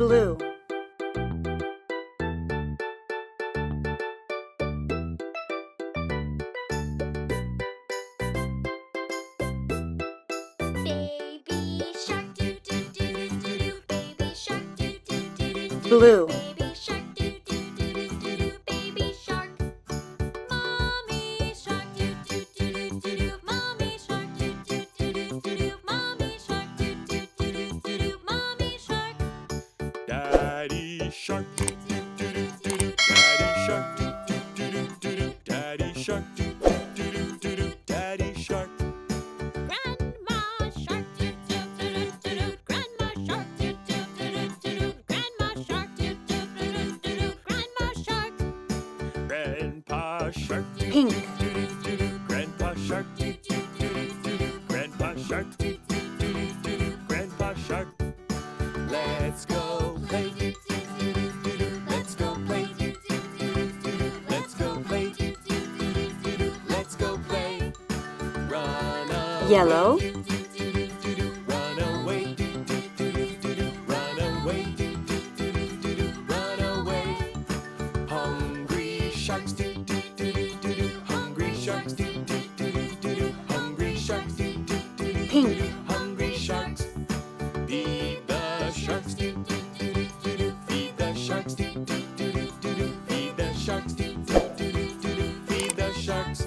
Blue. Baby shark, doo doo doo doo doo doo. Baby shark, doo doo doo doo doo. Blue. Baby shark, doo doo doo doo doo doo. Baby shark. Mommy shark, doo doo doo doo doo doo. Mommy shark, doo doo doo doo doo doo. Mommy shark, doo doo doo doo doo doo. Mommy shark. Daddy shark, doo doo doo doo doo doo. Daddy shark, doo doo doo doo doo doo. Daddy shark, doo doo doo doo doo doo. Daddy shark. Grandma shark, doo doo doo doo doo doo. Grandma shark, doo doo doo doo doo doo. Grandma shark, doo doo doo doo doo doo. Grandma shark. Grandpa shark, doo Pink. doo doo doo doo. Grandpa shark, doo doo doo doo doo doo. Grandpa shark, doo doo doo doo doo doo. Grandpa shark. Let's go play. Doo doo doo doo doo doo. Let's go play. Doo doo doo doo doo doo. Let's go play. Doo doo doo doo doo doo. Let's go play. Run away. Yellow. Doo doo doo doo doo doo. Run away. Doo doo doo doo doo doo. Run away. Doo doo doo doo doo doo. Run away. Hungry sharks. Doo doo doo doo doo doo. Hungry sharks. Doo doo doo doo doo doo. Hungry sharks. Doo doo doo doo Pink. doo doo. Hungry sharks. Feed the sharks. Doo doo doo doo doo doo. Feed the sharks. Doo doo doo doo doo doo. Feed the sharks. Doo doo doo doo doo doo. Feed the sharks.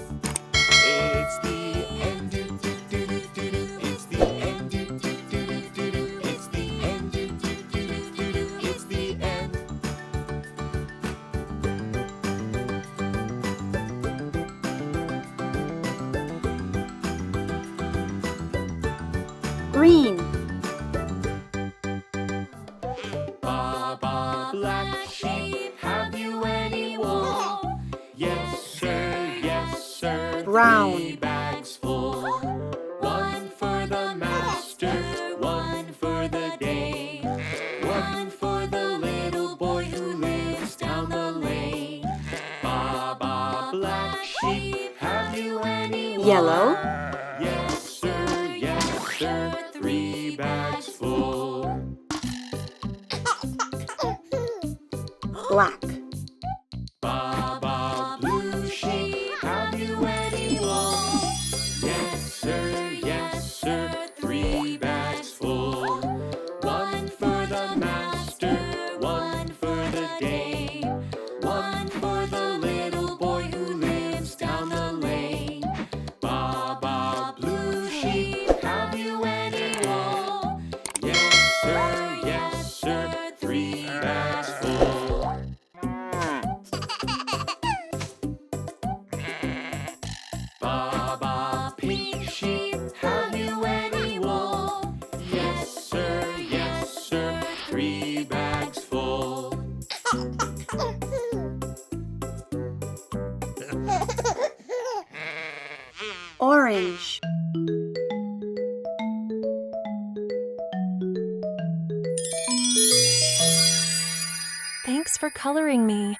It's the end. Doo doo doo doo doo doo. It's the end. Doo doo doo doo doo doo. It's the end. Doo doo doo doo doo doo. It's the end. Green. Baba black sheep, have you any wool? Yes sir, yes sir. Brown. 3 bags full. One for the master, one for the dame, one for the little boy who lives down the lane. Baba black sheep, have you any wool? Yellow. Yes sir, 3 bags full. Black. Baba blue sheep, have you any wool? Yes sir, 3 bags full. One for the master, one for the dame, one for the little boy who lives down the lane. Baba blue sheep, have you any wool? Yes sir, 3 bags full. Baba pink sheep, have you any wool? Yes sir, 3 bags full. Orange. Thanks for coloring me.